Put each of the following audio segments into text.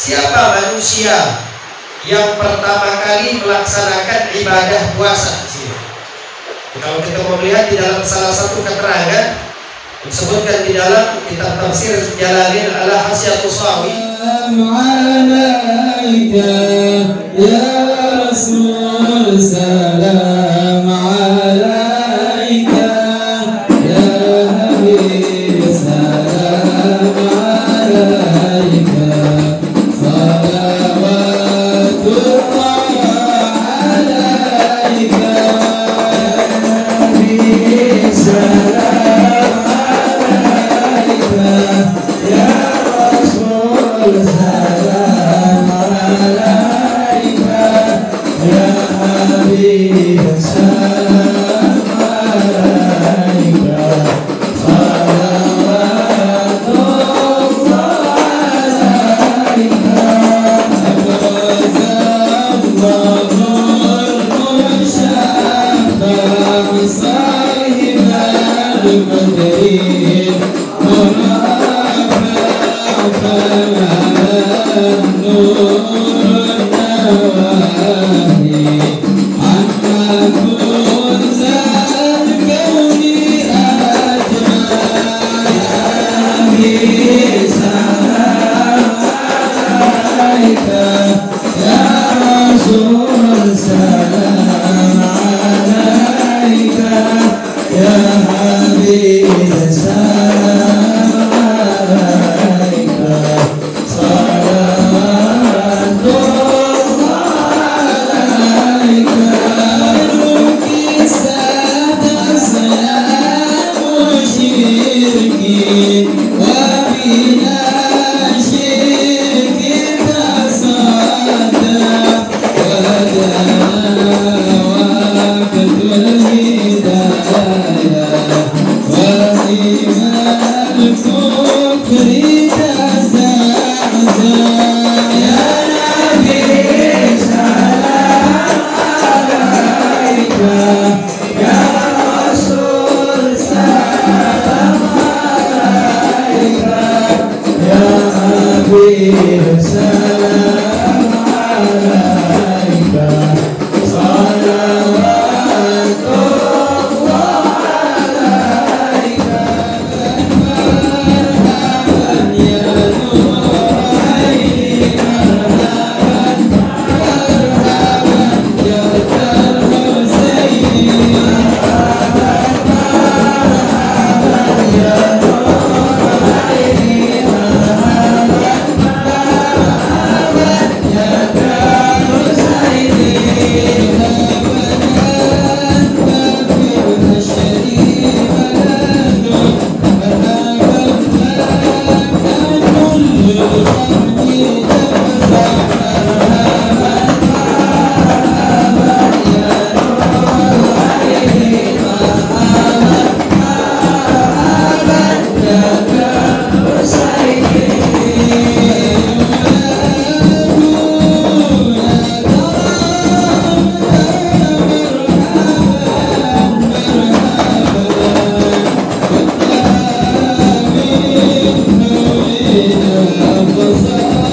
siapa manusia yang pertama kali melaksanakan ibadah puasa? Kalau kita mau lihat di dalam salah satu keterangan disebutkan di dalam kitab tafsir Jalalain ala Hasyat Tusawi, ya Rasul salam alaika ya Habib salam alaika salawatullah alaika Habib salam alaika ya Rasul salam alaika ya Habib salam alaika salawatullah alaika Abazallahul Musyaffa sahib al-Badrin murafa nur nawahi amma kunzal kauni ajma'ani salam alaika ya Rasul salam alaika ya Habib salam alaika salawatullah alaika nukisat salam syirki wa bila syirki tasadda salam alaika salawatullah alaika marhaban ya Nuraini marhaban marhaban ya Husaini marhaban marhaban ya Nuraini Abazallahul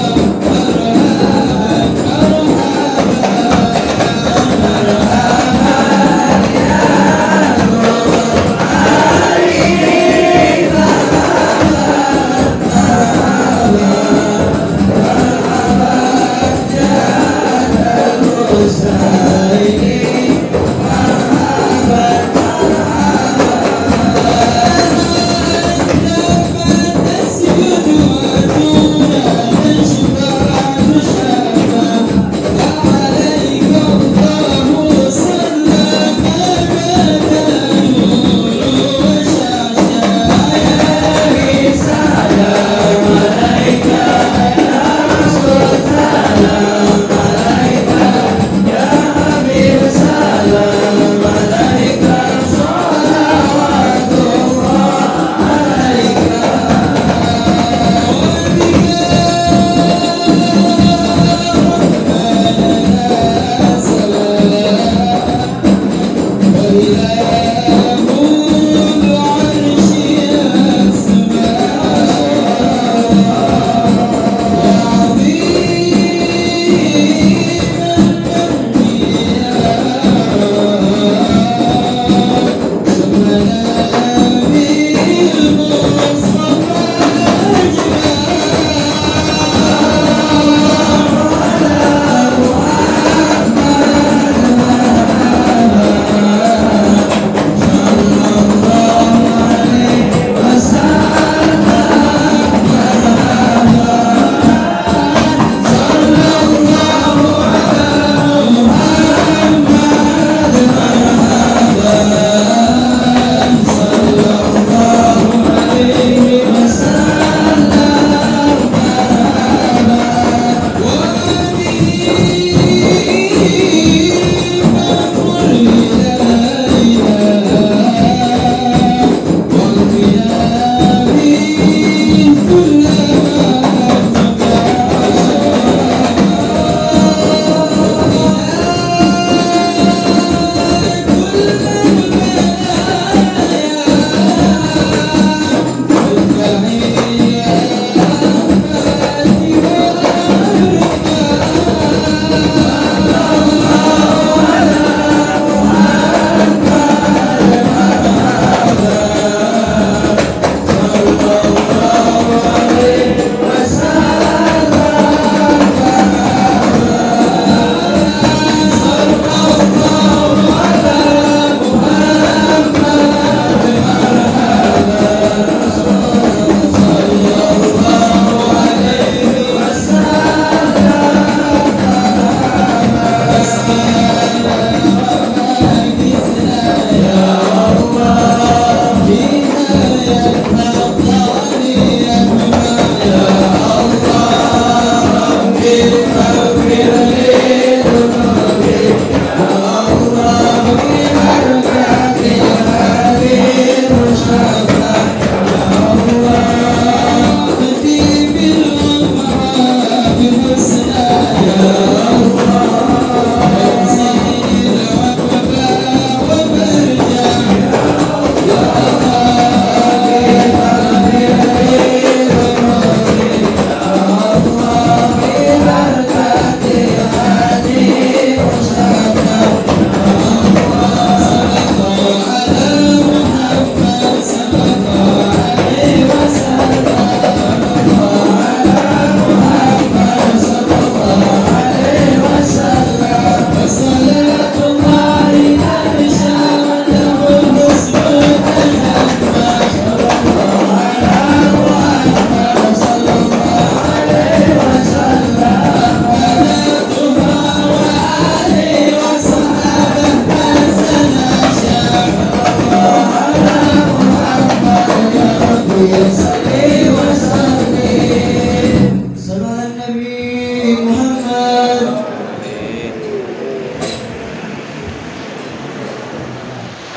Muhammad.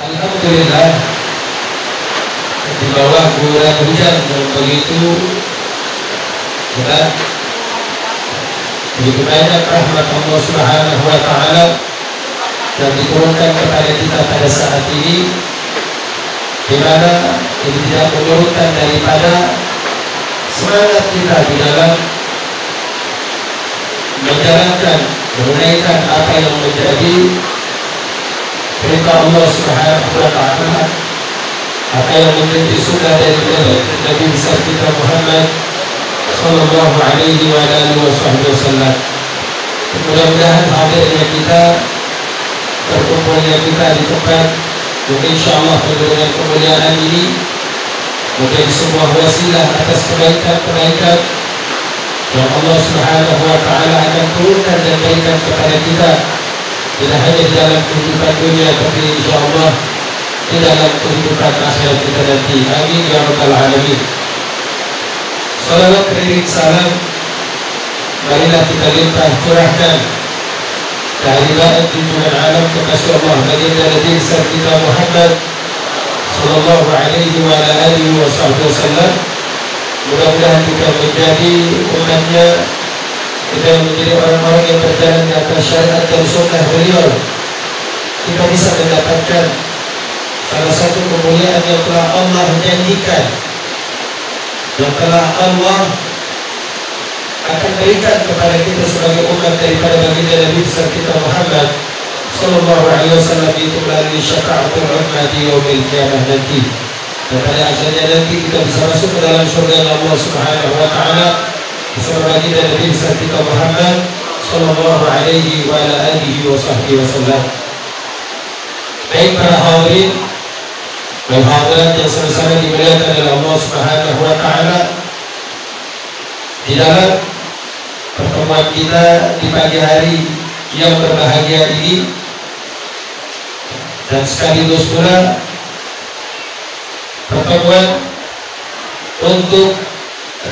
Alhamdulillah, di bawah guyuran hujan yang begitu begitu banyak rahmat Allah Subhanahu wa Ta'ala yang diturunkan kepada kita pada saat ini, di mana ini tidak menurunkan daripada semangat kita di dalam menjalankan, menunaikan apa yang menjadi perintah Allah Subhanahu wa Ta'ala, apa yang menjadi sunnah dari Nabi besar kita Muhammad sallallahu alaihi wa alihi wasallam. Mudah-mudahan hadirnya kita, terkumpulnya kita di tempat yang insyaallah penuh dengan kemuliaan ini menjadi sebuah wasilah atas kebaikan-kebaikan yang Allah Subhanahu wa Ta'ala akan turunkan dan berikan kepada kita, tidak hanya di dalam kehidupan dunia, tapi insyaallah di dalam kehidupan akhirat kita nanti. Amin ya rabbal alamin. Salawat beriring salam marilah kita limpah curahkan kehadiran junjungan alam kekasih Allah baginda Nabi besar kita Muhammad sallallahu alaihi wa alihi wasallam. Mudah-mudahan kita menjadi umatnya, kita menjadi orang-orang yang berjalan di atas syariat dan sunnah beliau. Kita bisa mendapatkan salah satu kemuliaan yang telah Allah janjikan, yang telah Allah akan berikan kepada kita sebagai umat daripada baginda Nabi besar kita Muhammad sallallahu alaihi wasallam, itu melalui syafaatul ummah di yaumil qiyamah nanti. Dan pada akhirnya nanti kita bisa masuk ke dalam surga Allah Subhanahu wa Ta'ala bersama baginda Nabi besar kita Muhammad sallallahu alaihi wa alihi wasallam. Baik para hadirin dan hadirat yang sama-sama dimuliakan oleh Allah Subhanahu wa Ta'ala, di dalam pertemuan kita di pagi hari yang berbahagia ini, dan sekaligus pula pertemuan untuk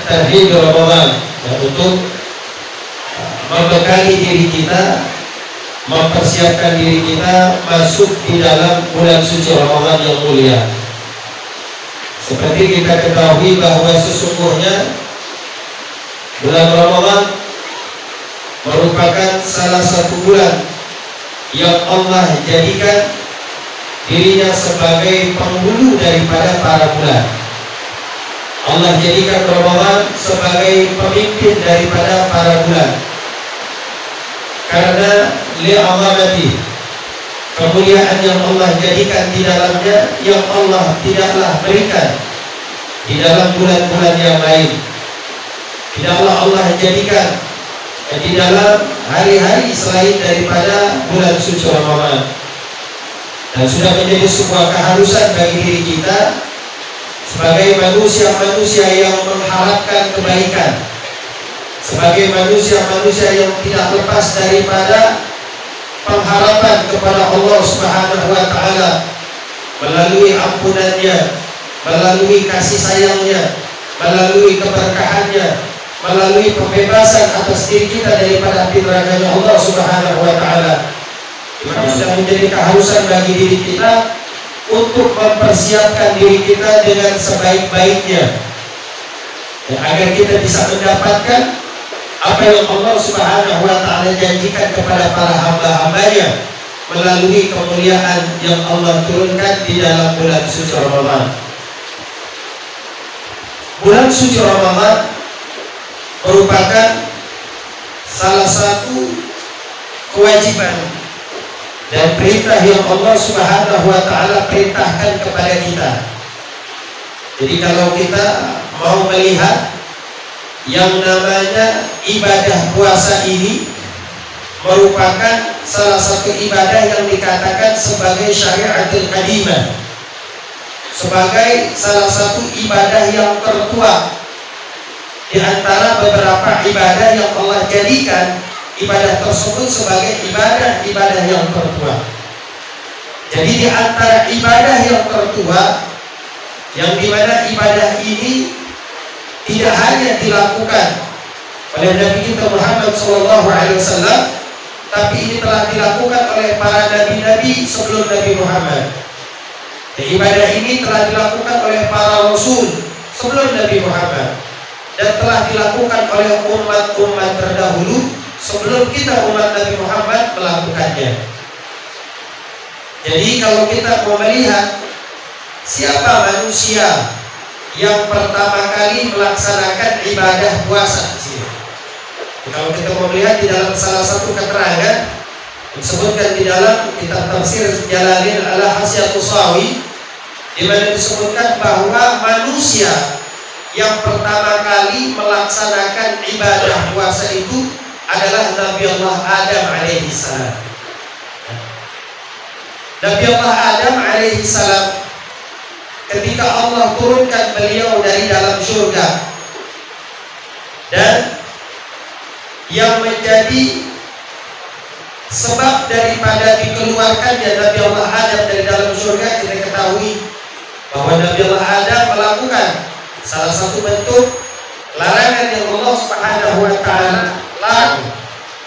tarhib Ramadan, dan untuk membekali diri kita, mempersiapkan diri kita masuk di dalam bulan suci Ramadan yang mulia. Seperti kita ketahui bahwa sesungguhnya bulan Ramadan merupakan salah satu bulan yang Allah jadikan dirinya sebagai penghulu daripada para bulan. Allah jadikan Ramadan sebagai pemimpin daripada para bulan, karena li'azamati, kemuliaan yang Allah jadikan di dalamnya, yang Allah tidaklah berikan di dalam bulan-bulan yang lain. Tidaklah Allah jadikan di dalam hari-hari selain daripada bulan suci Ramadan. Dan sudah menjadi sebuah keharusan bagi diri kita sebagai manusia-manusia yang mengharapkan kebaikan, sebagai manusia-manusia yang tidak lepas daripada pengharapan kepada Allah Subhanahu wa Ta'ala melalui ampunannya, melalui kasih sayangnya, melalui keberkahannya, melalui pembebasan atas diri kita daripada api nerakanya Allah Subhanahu wa Ta'ala. Maka sudah menjadi keharusan bagi diri kita untuk mempersiapkan diri kita dengan sebaik-baiknya, agar kita bisa mendapatkan apa yang Allah Subhanahu wa Ta'ala janjikan kepada para hamba-hambanya melalui kemuliaan yang Allah turunkan di dalam bulan suci Ramadan. Bulan suci Ramadan merupakan salah satu kewajiban dan perintah yang Allah Subhanahu wa Ta'ala perintahkan kepada kita. Jadi kalau kita mau melihat yang namanya ibadah puasa ini, merupakan salah satu ibadah yang dikatakan sebagai syariatul qadimah, sebagai salah satu ibadah yang tertua di antara beberapa ibadah yang Allah jadikan ibadah tersebut sebagai ibadah-ibadah yang tertua. Jadi di antara ibadah yang tertua, yang dimana ibadah ini tidak hanya dilakukan oleh Nabi kita Muhammad SAW, tapi ini telah dilakukan oleh para nabi-nabi sebelum Nabi Muhammad. Dan ibadah ini telah dilakukan oleh para rasul sebelum Nabi Muhammad, dan telah dilakukan oleh umat-umat terdahulu sebelum kita umat Nabi Muhammad melakukannya. Jadi kalau kita mau melihat siapa manusia yang pertama kali melaksanakan ibadah puasa, kalau kita mau melihat di dalam salah satu keterangan disebutkan di dalam kitab tafsir Jalalain Al-Hasiyat Tusawi, di mana disebutkan bahwa manusia yang pertama kali melaksanakan ibadah puasa itu adalah Nabi Allah Adam alaihi salam. Nabi Allah Adam alaihi salam, ketika Allah turunkan beliau dari dalam surga, dan yang menjadi sebab daripada dikeluarkannya Nabi Allah Adam dari dalam surga, kita ketahui bahwa Nabi Allah Adam melakukan salah satu bentuk larangan yang Allah Subhanahu wa Ta'ala larang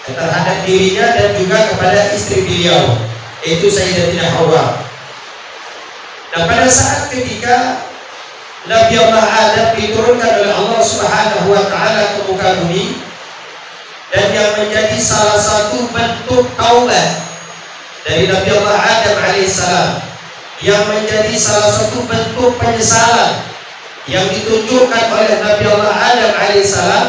terhadap dirinya dan juga kepada istri beliau, yaitu Sayyidatina Hawa. Dan pada saat ketika Nabi Allah Adam diturunkan oleh Allah Subhanahu wa Ta'ala ke muka bumi, dan yang menjadi salah satu bentuk taubat dari Nabi Allah Adam alaihissalam, yang menjadi salah satu bentuk penyesalan yang ditunjukkan oleh Nabi Allah Adam alaihissalam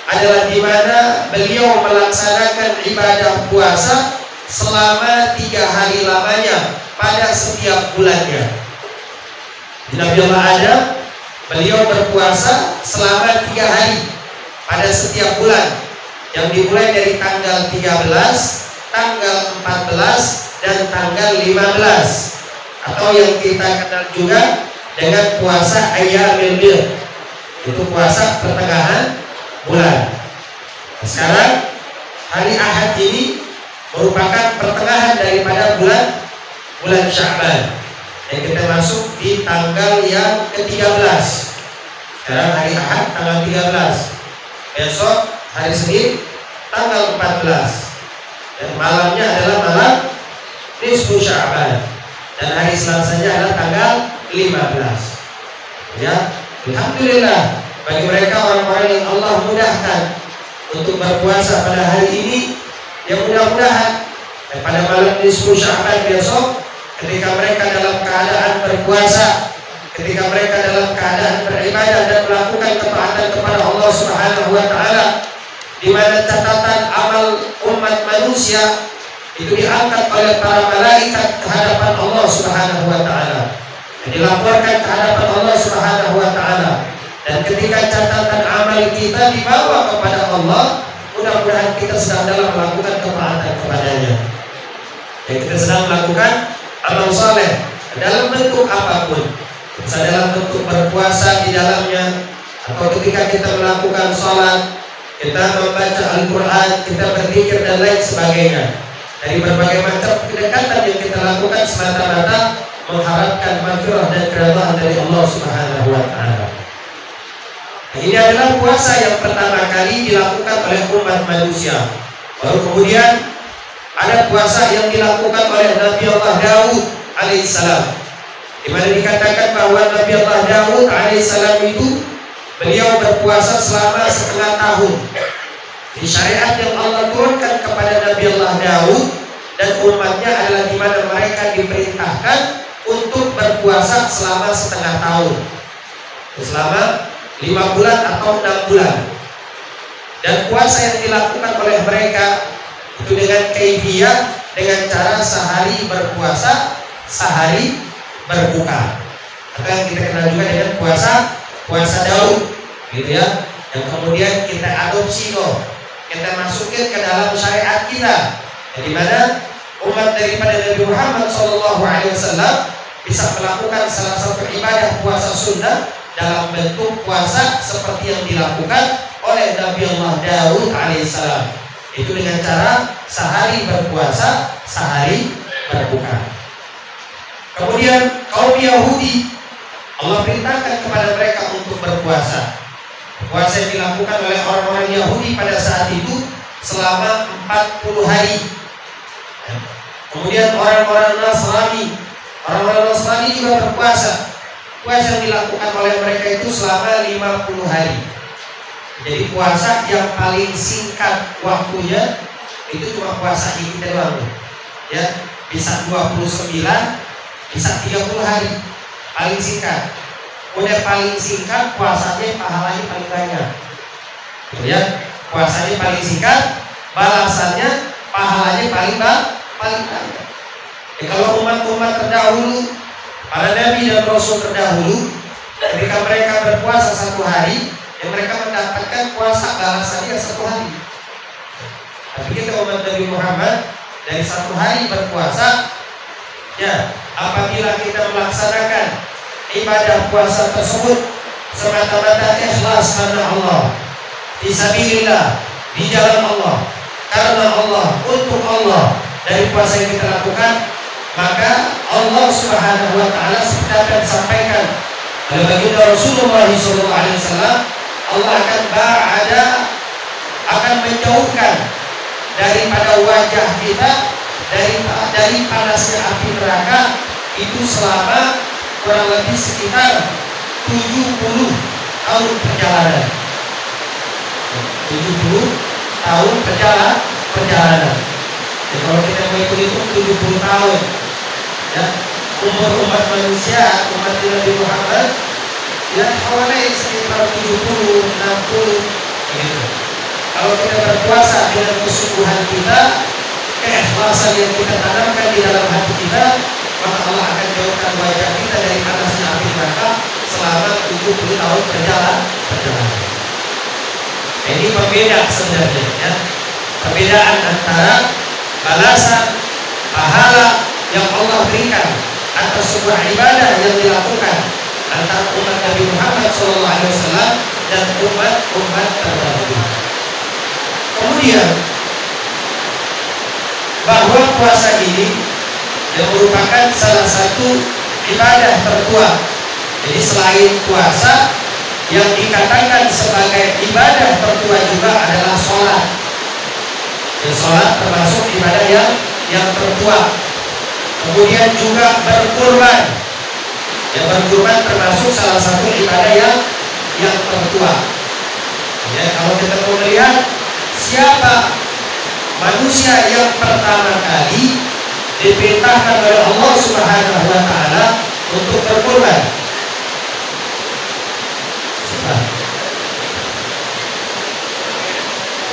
adalah di mana beliau melaksanakan ibadah puasa selama 3 hari lamanya pada setiap bulannya. Nabi Allah Adam, beliau berpuasa selama 3 hari pada setiap bulan, yang dimulai dari tanggal 13, tanggal 14, dan tanggal 15, atau yang kita kenal juga dengan puasa Ayyamul Bid, itu puasa pertengahan bulan. Sekarang hari Ahad ini merupakan pertengahan daripada bulan Sya'ban, dan kita masuk di tanggal yang ke-13. Sekarang hari Ahad tanggal 13, besok hari Senin tanggal 14, dan malamnya adalah malam nisfu Sya'ban, dan hari Selasanya adalah tanggal 15. Ya, alhamdulillah bagi mereka orang-orang yang Allah mudahkan untuk berpuasa pada hari ini, yang mudah-mudahan pada malam nisfu Sya'ban besok, ketika mereka dalam keadaan berpuasa, ketika mereka dalam keadaan beribadah dan melakukan ketaatan kepada Allah Subhanahu wa Ta'ala, di mana catatan amal umat manusia itu diangkat oleh para malaikat ke hadapan Allah Subhanahu wa Ta'ala, dan dilaporkan ke hadapan Allah Subhanahu wa Ta'ala. Dan ketika catatan amal kita dibawa kepada Allah, mudah-mudahan kita sedang dalam melakukan ketaatan kepadanya, dan kita sedang melakukan amal saleh dalam bentuk apapun, bisa dalam bentuk berpuasa di dalamnya, atau ketika kita melakukan sholat, kita membaca Al-Quran, kita berzikir dan lain sebagainya. Dari berbagai macam kedekatan yang kita lakukan semata-mata mengharapkan maghfirah dan keridhaan dari Allah Subhanahu wa Ta'ala. Ini adalah puasa yang pertama kali dilakukan oleh umat manusia. Baru kemudian ada puasa yang dilakukan oleh Nabi Allah Daud alaihissalam, di mana dikatakan bahwa Nabi Allah Daud alaihissalam itu beliau berpuasa selama 1/2 tahun. Di syariat yang Allah turunkan kepada Nabi Allah Daud dan umatnya adalah di mana mereka diperintahkan untuk berpuasa selama 1/2 tahun, selama 5 bulan atau 6 bulan. Dan puasa yang dilakukan oleh mereka itu dengan kaifiyah, dengan cara sehari berpuasa, sehari berbuka, atau yang kita kenal juga dengan puasa Daud, gitu ya, yang kemudian kita adopsi kita masukin ke dalam syariat kita, di mana umat daripada Nabi Muhammad SAW bisa melakukan salah satu ibadah puasa sunnah dalam bentuk puasa seperti yang dilakukan oleh Nabi Allah Daud alaihissalam, itu dengan cara sehari berpuasa, sehari berbuka. Kemudian kaum Yahudi, Allah perintahkan kepada mereka untuk berpuasa, Puasa yang dilakukan oleh orang-orang Yahudi pada saat itu selama 40 hari. Kemudian orang-orang Nasrani juga berpuasa. Puasa yang dilakukan oleh mereka itu selama 50 hari. Jadi puasa yang paling singkat waktunya itu cuma puasa ini doang. Ya, bisa 29, bisa 30 hari. Paling singkat. Udah paling singkat puasanya pahalanya paling banyak. Ya, puasanya paling singkat, balasannya pahalanya paling banyak. Ya, kalau umat-umat terdahulu, para nabi dan rasul terdahulu, ketika mereka berpuasa 1 hari, yang mereka mendapatkan puasa balasannya 1 hari. Tapi kita umat Nabi Muhammad dari 1 hari berpuasa, ya, apabila kita melaksanakan ibadah puasa tersebut semata-mata ikhlas karena Allah, fisabilillah, di jalan Allah, karena Allah, untuk Allah, dari puasa yang kita lakukan, maka Allah Subhanahu wa taala seperti apa yang disampaikan oleh baginda Rasulullah SAW, Allah akan menjauhkan daripada wajah kita dari panasnya api neraka itu selama kurang lebih sekitar 70 tahun perjalanan. 70 tahun perjalanan. Ya, kalau kita mau hitung 70 tahun, ya, umur umat manusia, umat Nabi Muhammad, ya hawalai sekitar 70, 60 gitu. Kalau kita berpuasa dengan kesungguhan kita, keikhlasan yang kita tanamkan di dalam hati kita, maka Allah akan jauhkan wajah kita dari panasnya api neraka selama 70 tahun perjalanan. Ini berbeda sebenarnya, ya. Perbedaan antara balasan pahala yang Allah berikan atas sebuah ibadah yang dilakukan antara umat Nabi Muhammad SAW dan umat terdahulu. Kemudian bahwa puasa ini yang merupakan salah satu ibadah tertua. Jadi selain puasa, yang dikatakan sebagai ibadah tertua juga adalah sholat. Dan sholat termasuk ibadah yang tertua. Kemudian juga berkurban. Ya, berkurban termasuk salah satu ibadah yang tertua. Ya, kalau kita mau melihat siapa manusia yang pertama kali diperintahkan oleh Allah Subhanahu wa taala untuk berkurban. Siapa?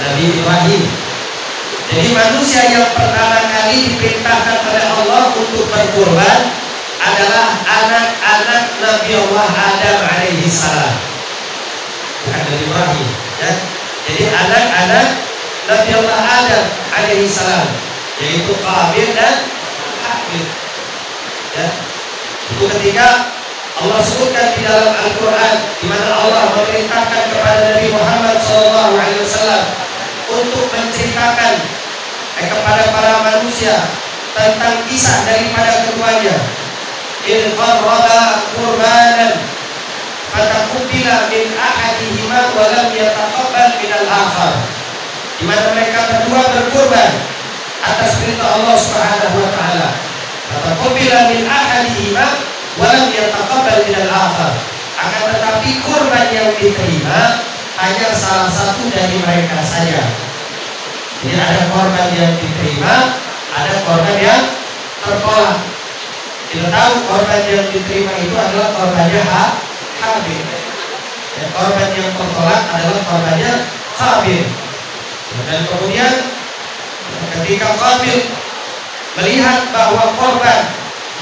Nabi Ibrahim. Jadi manusia yang pertama kali diperintahkan oleh Allah untuk berkurban adalah anak-anak Nabi Allah Adam alaihi salam. Bukan Nabi Ibrahim, ya. Jadi anak-anak Nabi Allah Adam alaihi salam, yaitu Qabil dan Habil. Ya. Itu ketika Allah sebutkan di dalam Al-Quran, di mana Allah memerintahkan kepada Nabi Muhammad SAW untuk menceritakan kepada para manusia tentang kisah daripada keduanya. In qarraba qurbanan fataqabbala min ahadihima wa lam yataqabbal min al-akhar. Di mana mereka berdua berkurban atas perintah Allah Subhanahu wa taala. Fataqabbala min ahadihima wa lam yataqabbal min al-akhar. Akan tetapi kurban yang diterima hanya salah satu dari mereka saja. Jadi ada korban yang diterima, ada korban yang tertolak. Kita tahu korban yang diterima itu adalah korbannya Habil. Dan korban yang tertolak adalah korbannya Qabil. Dan kemudian ketika Qabil melihat bahwa korban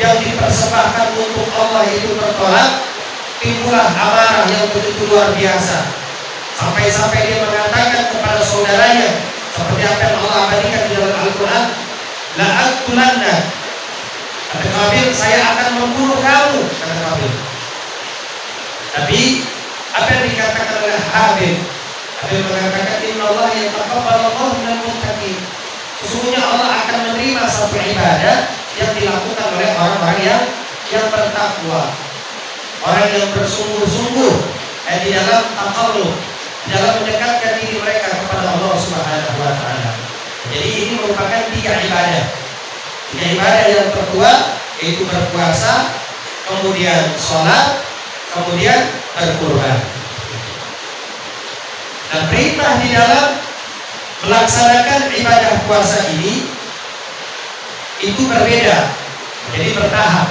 yang dipersembahkan untuk Allah itu tertolak, timbullah amarah yang begitu luar biasa. Sampai-sampai dia mengatakan kepada saudaranya, seperti apa yang Allah abadikan di dalam Al-Quran, la'aqtulanna, kata Qabil, saya akan membunuh kamu, kata Qabil. Tapi apa yang dikatakan oleh Habil? Habil mengatakan, inna Allah yataqabbalallahu minal muttaqin. Sesungguhnya Allah akan menerima satu ibadah yang dilakukan oleh orang-orang yang bertakwa, orang yang bersungguh-sungguh di dalam taqarrub, dalam mendekatkan diri mereka kepada Allah Subhanahu wa taala. Jadi ini merupakan 3 ibadah. 3 ibadah yang tertua yaitu berpuasa, kemudian sholat, kemudian berkurban. Dan perintah di dalam melaksanakan ibadah puasa ini itu berbeda, jadi bertahap.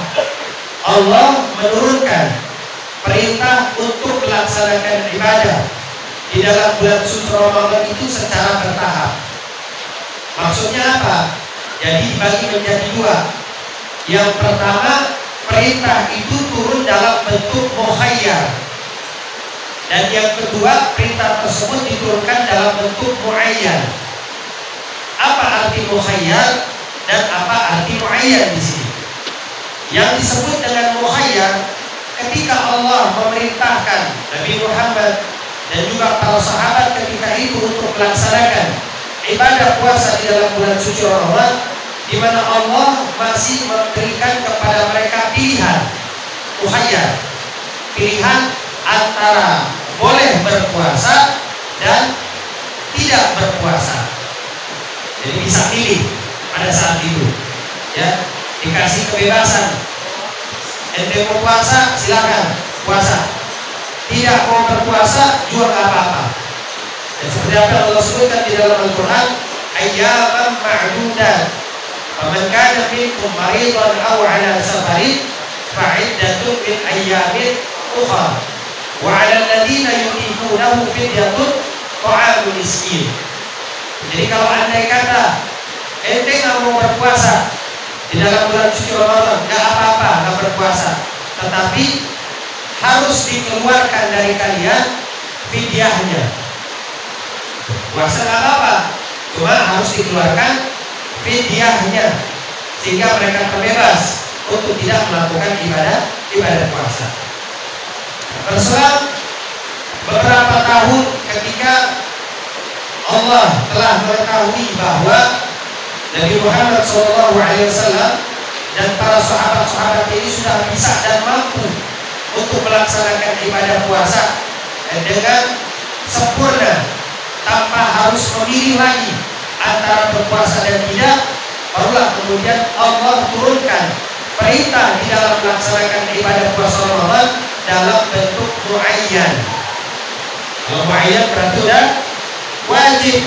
Allah menurunkan perintah untuk melaksanakan ibadah di dalam bulan suci Ramadan itu secara bertahap. Maksudnya apa? Jadi dibagi menjadi 2. Yang pertama, perintah itu turun dalam bentuk mukhayyar. Dan yang kedua, perintah tersebut diturunkan dalam bentuk muayyan. Apa arti mukhayyar dan apa arti muayyan di sini? Yang disebut dengan mukhayyar, ketika Allah memerintahkan Nabi Muhammad dan juga para sahabat ketika itu untuk melaksanakan ibadah puasa di dalam bulan suci Ramadan, di mana Allah masih memberikan kepada mereka pilihan mukhayyar, pilihan antara boleh berpuasa dan tidak berpuasa. Jadi bisa pilih pada saat itu, ya, dikasih kebebasan. Ente mau puasa silakan puasa, tidak mau berpuasa juga nggak apa-apa. Dan seperti apa yang Allah sebutkan di dalam Al-Quran, ayyaman ma'dudat, faman kana minkum maridan aw ala safarin fa'iddatun min ayyamin ukhra. Wa 'alal ladzina yutiqunahu fidyatun ta'amu miskin. Jadi kalau andai kata ente nggak mau berpuasa di dalam bulan suci Ramadan, nggak apa-apa nggak berpuasa, tetapi harus dikeluarkan dari kalian fidyahnya. Puasa nggak apa-apa, cuma harus dikeluarkan fidyahnya sehingga mereka terbebas untuk tidak melakukan ibadah puasa. Berselang beberapa tahun ketika Allah telah mengetahui bahwa Nabi Muhammad SAW dan para sahabat-sahabat ini sudah bisa dan mampu untuk melaksanakan ibadah puasa dengan sempurna tanpa harus memilih lagi antara berpuasa dan tidak, barulah kemudian Allah turunkan perintah di dalam melaksanakan ibadah puasa Ramadan dalam bentuk muayyan. Kalau muayyan berarti udah wajib,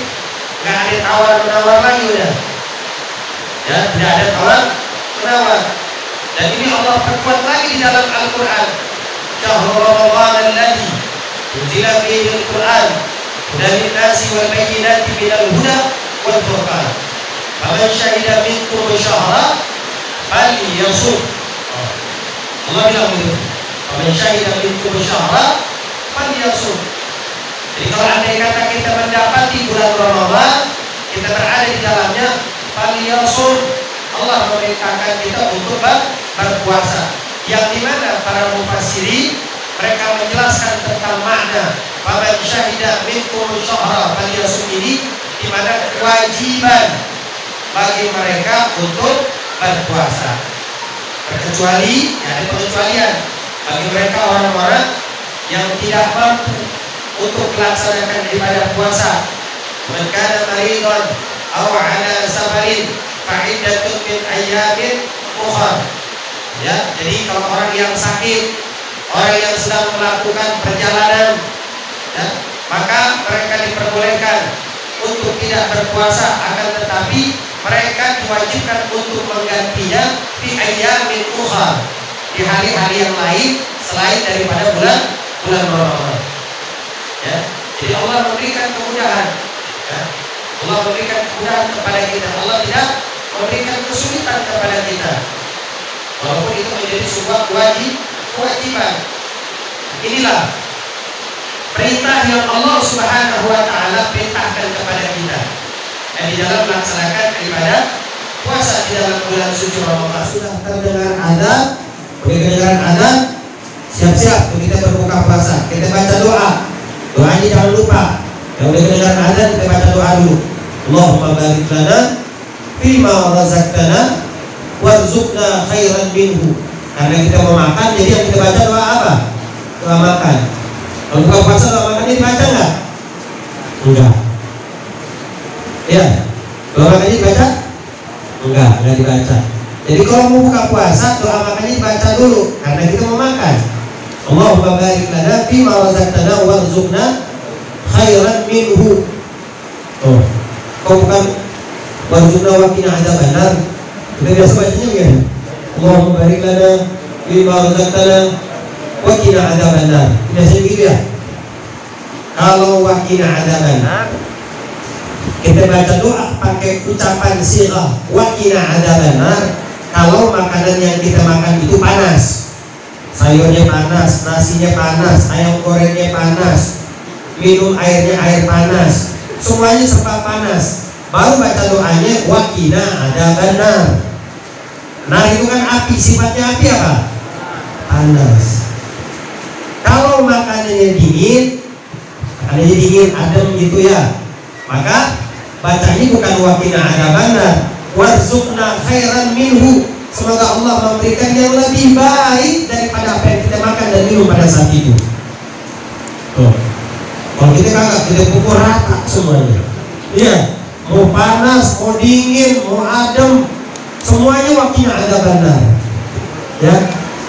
nggak ada tawar-menawar lagi udah. Ya, tidak ada tawar-menawar. Dan ini Allah perkuat lagi di dalam Al-Quran. Syahrul Ramadan alladzi unzila fihi al-Quran hudan lin-nasi wal bayyinati minal huda wal furqan. Faman syahida minkum syahra falyasum. Allah bilang begitu. Faman syahida minkum syahra falyasum. Jadi kalau andai kata kita mendapati bulan Ramadan, kita berada di dalamnya, falyasum, Allah memerintahkan kita untuk berpuasa. Yang dimana para mufassirin mereka menjelaskan tentang makna faman syahida minkum syahra falyasum ini, di mana kewajiban bagi mereka untuk berpuasa. Terkecuali, ya, ada pengecualian bagi mereka orang-orang yang tidak mampu untuk melaksanakan ibadah puasa. Man kana maridan aw ala safarin fa'iddatun min ayyamin ukhra. Ya, jadi kalau orang yang sakit, orang yang sedang melakukan perjalanan, ya, maka mereka diperbolehkan untuk tidak berpuasa, akan tetapi mereka diwajibkan untuk menggantinya di ayyamin ukhra, di hari-hari yang lain selain daripada bulan Ramadan. Ya, jadi Allah memberikan kemudahan, ya. Allah memberikan kemudahan kepada kita. Allah tidak memberikan kesulitan kepada kita, walaupun itu menjadi sebuah kewajiban. Inilah perintah yang Allah Subhanahu wa taala perintahkan kepada kita. Dan di dalam melaksanakan ibadah puasa di dalam bulan suci Ramadan. Sudah terdengar azan, udah kedengaran azan, siap-siap untuk kita berbuka puasa. Kita baca doa. Doanya jangan lupa. Yang udah kedengaran azan, kita baca doa dulu. Allahumma barik lana fima razaqtana warzuqna khairan minhu. Karena kita mau makan, jadi yang kita baca doa apa? Doa makan. Kalau buka puasa doa makan ini baca nggak? Enggak. Ya, doa makannya dibaca? Enggak dibaca. Jadi kalau mau buka puasa, doa makannya dibaca dulu karena kita mau makan. Allahumma barik lana fi ma razaqtana warzuqna khairan minhu. Oh, kau bukan warzuqna wa qina adzabannar. Kita biasa bacanya begini. Allahumma barik lana fi ma razaqtana wa qina adzabannar. Biasanya gitu ya. Kalau wa qina adzabannar, kita baca doa pakai ucapan sighah wa qina adzabannar. Kalau makanan yang kita makan itu panas, sayurnya panas, nasinya panas, ayam gorengnya panas, minum airnya air panas, semuanya serba panas, baru baca doanya wa qina adzabannar. Nah itu kan api, sifatnya api apa? Panas. Kalau makanannya dingin, adem gitu ya, maka bacanya bukan wa qina adzabannar, warzuqna khairan minhu. Semoga Allah memberikan yang lebih baik daripada apa yang kita makan dan minum pada saat itu. Tuh. Kalau kita kagak, kita pukul rata semuanya. Iya, mau panas, mau dingin, mau adem, semuanya wa qina adzabannar. Ya,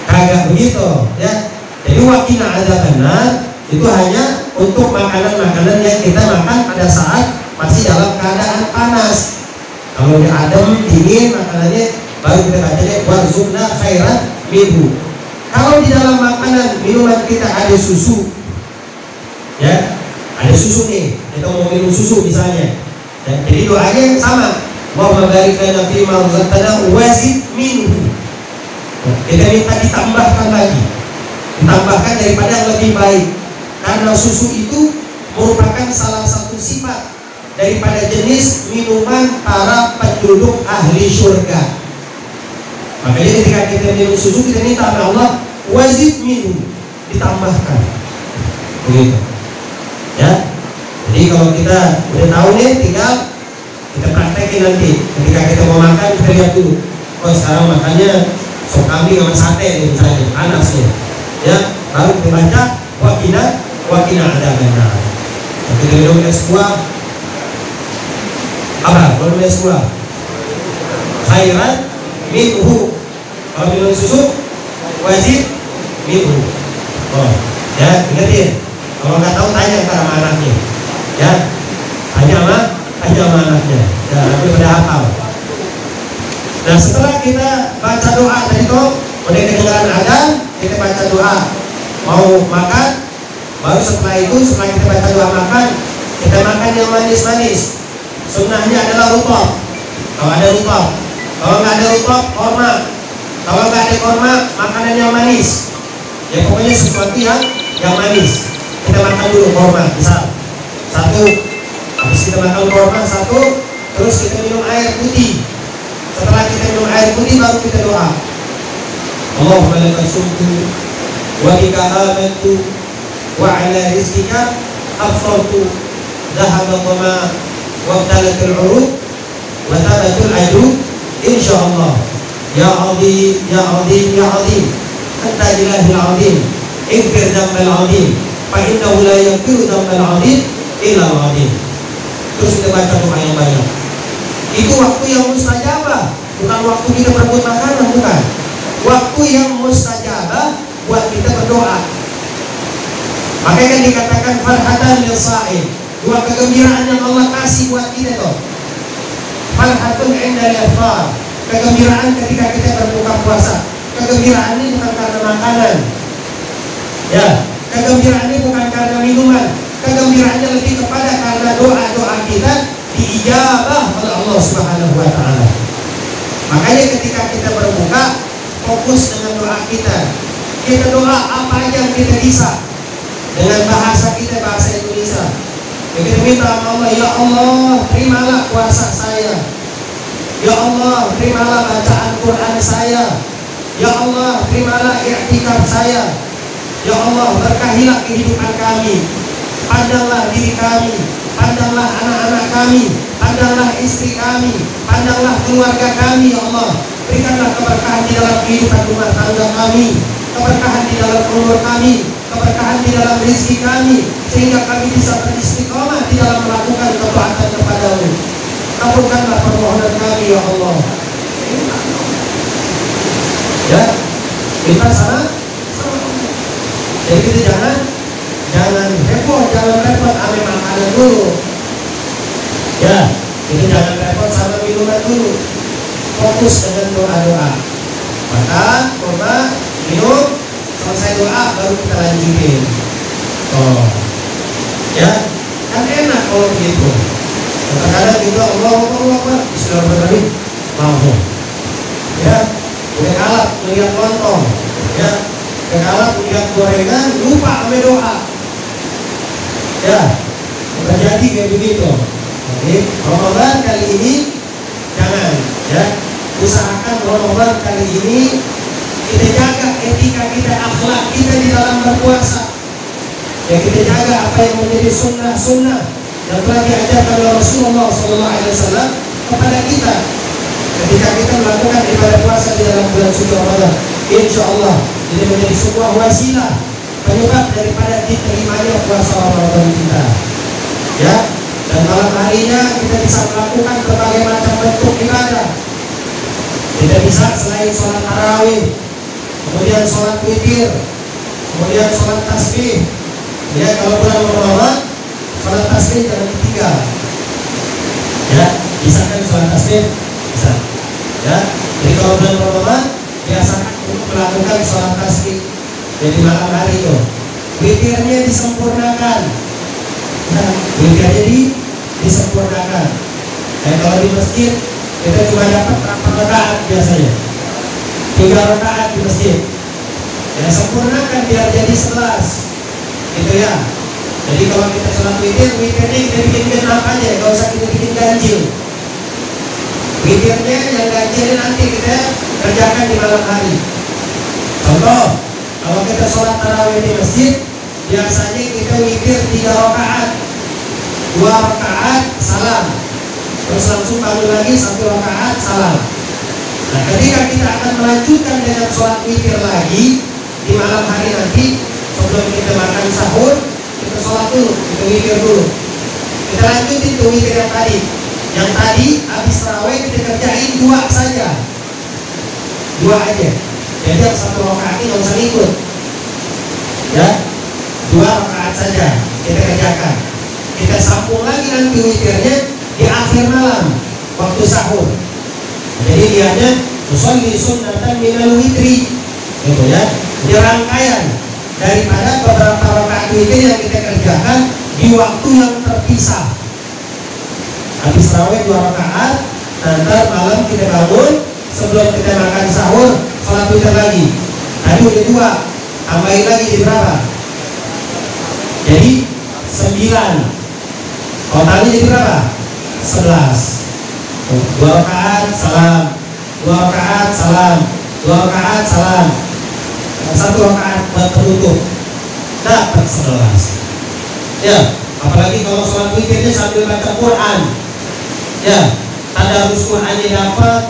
kagak begitu. Ya, jadi wa qina adzabannar itu hanya untuk makanan-makanan yang kita makan pada saat masih dalam keadaan panas. Kalau dia adem, dingin makanannya, baru kita bacanya warzuqna khairan minhu. Kalau di dalam makanan minuman kita ada susu, ya, ada susu nih, kita mau minum susu misalnya, ya, jadi doanya yang sama, Allahumma barik lana fi ma razaqtana wazid minhu. Kita minta ditambahkan lagi, ditambahkan daripada yang lebih baik, karena susu itu merupakan salah satu sifat daripada jenis minuman para penduduk ahli surga. Makanya ketika kita minum susu, kita minta sama Allah wazid minhu, ditambahkan. Begitu. Ya. Jadi kalau kita udah tahu nih, tinggal kita praktekin nanti. Ketika kita mau makan, kita lihat dulu. Oh sekarang makannya sop kambing sama sate nih misalnya, panas nih. Ya, baru kita baca wa qina adzabannar. Kita minum es buah. Apa? Kalau es buah khairan minhu. Kalau minum susu wajib minhu. Oh, ya ingetin. Kalau nggak tahu tanya sama anaknya. Ya, tanya sama anaknya. Ya, nanti pada hafal. Nah setelah kita baca doa tadi tuh, udah kedengaran adzan, kita baca doa mau makan. Baru setelah itu, setelah kita baca doa makan, kita makan yang manis-manis. Sunnahnya adalah rutop. Kalau ada rutop, kalau nggak ada rutop, korma. Kalau nggak ada korma, makanan yang manis. Ya pokoknya sesuatu yang manis. Kita makan dulu korma, misal satu. Habis kita makan korma satu, terus kita minum air putih. Setelah kita minum air putih, baru kita doa. Allahumma laka sumtu, wa bika amantu, wa ala rizqika afratu, dhahaba dhama, wa btalatul urud, wa tabatul ajud, insyaallah. Ya azim, ya azim, ya azim, anta ilahil azim, ighfir dhanbal azim, fa innahu la yaghfiru dhanbal azim illa azim. Terus kita baca doa yang banyak. Itu waktu yang mustajabah, bukan waktu kita berebut makanan, bukan. Waktu yang mustajabah buat kita berdoa. Makanya kan dikatakan farhatan lil sha'im, dua kegembiraan yang Allah kasih buat kita tuh. Farhatun 'inda al-iftar, kegembiraan ketika kita berbuka puasa. Kegembiraan ini bukan karena makanan. Ya, kegembiraan ini bukan karena minuman. Kegembiraannya lebih kepada karena doa-doa kita diijabah oleh Allah Subhanahu wa taala. Makanya ketika kita berbuka, fokus dengan doa kita. Kita doa apa aja yang kita bisa. Dengan bahasa kita, bahasa Indonesia. Kita minta sama Allah, ya Allah, terimalah puasa saya. Ya Allah, terimalah bacaan Quran saya. Ya Allah, terimalah i'tikaf saya. Ya Allah, berkahilah kehidupan kami. Pandanglah diri kami, pandanglah anak-anak kami, pandanglah istri kami, pandanglah keluarga kami, ya Allah. Berikanlah keberkahan di dalam kehidupan rumah tangga kami, keberkahan di dalam umur kami, keberkahan di dalam rezeki kami, sehingga kami bisa beristiqomah semangat di dalam melakukan ketaatan kepadamu. Kabulkanlah permohonan kami ya Allah. Ya, kita sama. Jadi kita jangan heboh, jangan repot ame makanan dulu. Ya, kita jangan repot sama minuman dulu. Fokus dengan doa-doa. Makan, coba, minum, selesai doa baru kita lanjutin. Oh, ya, kan enak kalau begitu. Kadang-kadang kita Allah Bismillahirrahmanirrahim, mau. Ya, udah kalap melihat lontong. Ya, udah kalap melihat gorengan, lupa sama doa. Ya, terjadi kayak begitu. Jadi Ramadan kali ini jangan, ya, usahakan Ramadan kali ini kita jaga etika kita, akhlak kita di dalam berpuasa. Ya, kita jaga apa yang menjadi sunnah-sunnah yang telah diajarkan oleh Rasulullah SAW kepada kita ketika kita melakukan ibadah puasa di dalam bulan suci Ramadan. Insya Allah ini menjadi sebuah wasilah penyebab daripada diterimanya puasa Ramadan kita. Ya, dan malam harinya kita bisa melakukan berbagai macam bentuk ibadah. Kita bisa selain sholat tarawih, kemudian sholat witir, kemudian sholat tasbih. Ya, kalau bulan Ramadan sholat tasbih jangan ditinggal. Ya, bisa kan sholat tasbih? Bisa. Ya, jadi kalau bulan Ramadan biasakan untuk melakukan sholat tasbih. Jadi malam hari itu witirnya disempurnakan. Nah, witirnya disempurnakan. Kalau di masjid kita cuma dapat berapa rakaat biasanya? 3 rakaat di masjid. Ya, sempurnakan biar jadi 11. Gitu ya. Jadi kalau kita sholat witirnya kita bikin genap aja, gak usah kita bikin ganjil. Witirnya yang ganjilnya nanti kita kerjakan di malam hari. Contoh, kalau kita sholat tarawih di masjid, biasanya kita witir 3 rakaat, 2 rakaat salam, terus langsung bangun lagi 1 rakaat salam. Nah, ketika kita akan melanjutkan dengan sholat witir lagi di malam hari nanti, sebelum kita makan sahur, kita sholat dulu, kita witir dulu. Kita lanjutin tuh witir yang tadi. Yang tadi habis tarawih kita kerjain 2 saja, 2 aja. Jadi yang 1 rakaat ini nggak usah ikut. Ya, 2 rakaat saja kita kerjakan. Kita sambung lagi nanti witirnya di akhir malam waktu sahur. Jadi dianya usolli sunnatan minal witri, gitu ya. Di rangkaian daripada beberapa rakaat witir yang kita kerjakan di waktu yang terpisah. Habis tarawih 2 rakaat, nanti malam kita bangun sebelum kita makan sahur sholat witir lagi. Tadi udah 2, tambahin lagi jadi berapa? Jadi 9. Totalnya jadi berapa? 11. 2 rakaat salam, 2 rakaat salam, 2 rakaat salam, 1 rakaat buat penutup, dapat 11. Ya, apalagi kalau sholat witirnya sambil baca Quran. Ya, tadarus Qurannya dapat,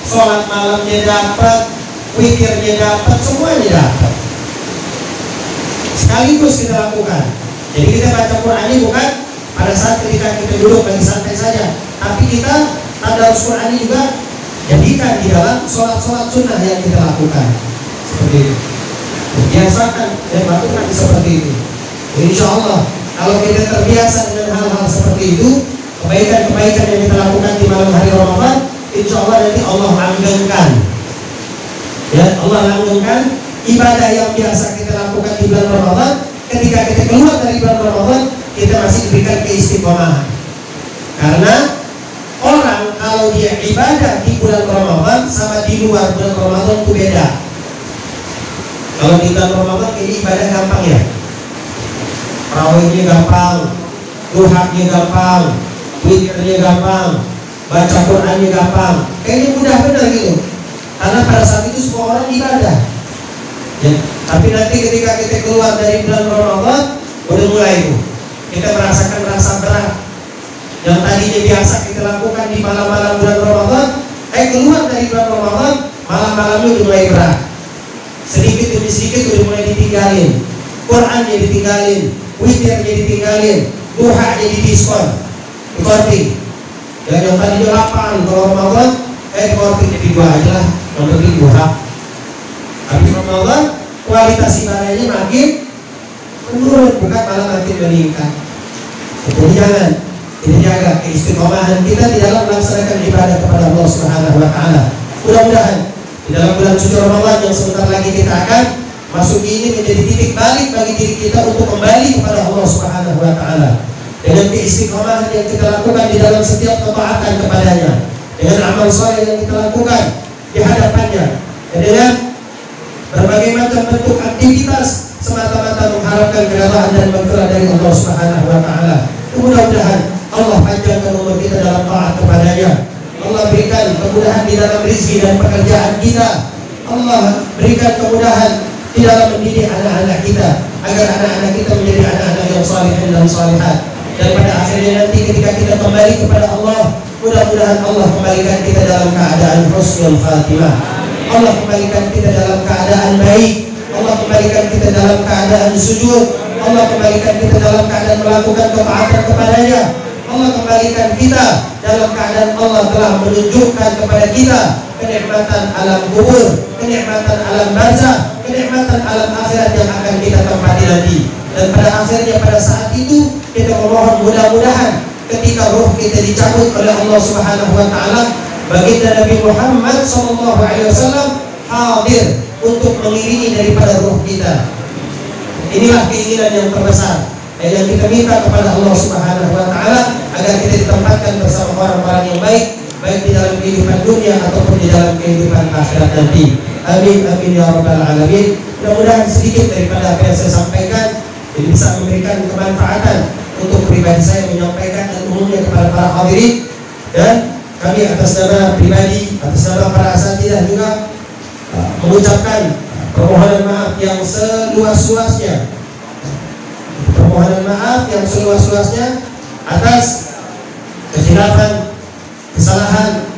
sholat malamnya dapat, witirnya dapat, semuanya dapat. Sekaligus kita lakukan. Jadi kita baca Qurannya bukan pada saat ketika kita duduk lagi santai saja, tapi kita tadarus Qurannya juga jadikan di dalam sholat-sholat sunnah yang kita lakukan. Seperti itu. Biasakan dan lakukan seperti itu. Insya Allah kalau kita terbiasa dengan hal-hal seperti itu, kebaikan-kebaikan yang kita lakukan di malam hari Ramadan, insya Allah nanti Allah langgengkan. Ya, Allah langgengkan ibadah yang biasa kita lakukan di bulan Ramadan. Ketika kita keluar dari bulan Ramadan, kita masih diberikan keistiqomahan. Karena orang kalau dia ibadah di bulan Ramadan sama di luar bulan Ramadan itu beda. Kalau di bulan Ramadan ini ibadah gampang ya, tarawihnya gampang, duhanya gampang, witirnya gampang, baca Qurannya gampang, kayaknya mudah benar gitu. Karena pada saat itu semua orang ibadah. Ya, tapi nanti ketika kita keluar dari bulan Ramadan, udah mulai itu kita merasakan rasa berat. Yang tadinya biasa kita lakukan di malam-malam bulan Ramadan, keluar dari bulan Ramadan, malam-malamnya udah mulai berat. Sedikit demi sedikit udah mulai ditinggalin, Qurannya ditinggalin, witirnya ditinggalin, duha jadi diskon, dikorting. Yang tadi 8 kalau Ramadan, dikorting jadi 2 aja lah, yang penting duha. Habis Ramadan, kualitas ibadahnya makin menurun, bukan malah makin meningkat. Jadi jangan, ini jaga keistiqomahan kita di dalam melaksanakan ibadah kepada Allah Subhanahu wa Ta'ala. Mudah-mudahan di dalam bulan suci Ramadan yang sebentar lagi kita akan masuk ini menjadi titik balik bagi diri kita untuk kembali kepada Allah Subhanahu wa Ta'ala. Dengan keistiqomahan yang kita lakukan di dalam setiap ketaatan kepadanya, dengan amal saleh yang kita lakukan di hadapannya, dan dengan berbagai macam bentuk aktivitas semata-mata mengharapkan keridhaan dan maghfirah dari Allah Subhanahu wa Ta'ala. Mudah-mudahan Allah panjangkan umur kita dalam taat kepadanya. Allah berikan kemudahan di dalam rezeki dan pekerjaan kita. Allah berikan kemudahan di dalam mendidik anak-anak kita, agar anak-anak kita menjadi anak-anak yang salihin dan salihat. Dan pada akhirnya nanti ketika kita kembali kepada Allah, mudah-mudahan Allah kembalikan kita dalam keadaan husnul khatimah. Allah kembalikan kita dalam keadaan baik. Allah kembalikan kita dalam keadaan sujud. Allah kembalikan kita dalam keadaan melakukan ketaatan kepadanya. Allah kembalikan kita dalam keadaan Allah telah menunjukkan kepada kita kenikmatan alam kubur, kenikmatan alam barzakh, kenikmatan alam akhirat yang akan kita tempati nanti. Dan pada akhirnya pada saat itu kita memohon mudah-mudahan ketika ruh kita dicabut oleh Allah Subhanahu wa Ta'ala, baginda Nabi Muhammad SAW hadir untuk mengiringi daripada ruh kita. Inilah keinginan yang terbesar yang kita minta kepada Allah Subhanahu wa Ta'ala, agar kita ditempatkan bersama orang-orang yang baik, baik di dalam kehidupan dunia ataupun di dalam kehidupan akhirat nanti. Amin amin ya rabbal alamin. Mudah-mudahan sedikit daripada apa yang saya sampaikan ini bisa memberikan kemanfaatan untuk pribadi saya menyampaikan dan umumnya kepada para hadirin, dan kami atas nama pribadi, atas nama para asatidzah juga mengucapkan permohonan maaf yang seluas-luasnya, permohonan maaf yang seluas-luasnya atas kekhilafan, kesalahan,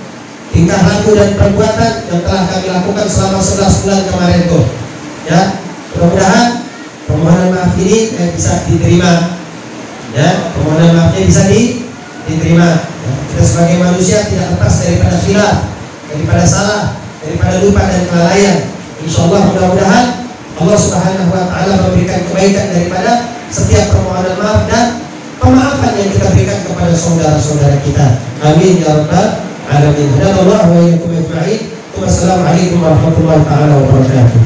tingkah laku dan perbuatan yang telah kami lakukan selama 11 bulan kemarin tuh. Ya, mudah-mudahan permohonan maaf ini bisa diterima. Ya, permohonan maafnya bisa diterima. Ya, kita sebagai manusia tidak lepas daripada khilaf, daripada salah, daripada lupa dan kelalaian. Insyaallah mudah-mudahan Allah Subhanahu wa Ta'ala memberikan kebaikan daripada setiap permohonan maaf dan pemaafan yang kita berikan kepada saudara-saudara kita. Amin ya rabbal alamin. Hadallahu wa iyyakum ajma'in. Wassalamualaikum warahmatullahi taala wabarakatuh.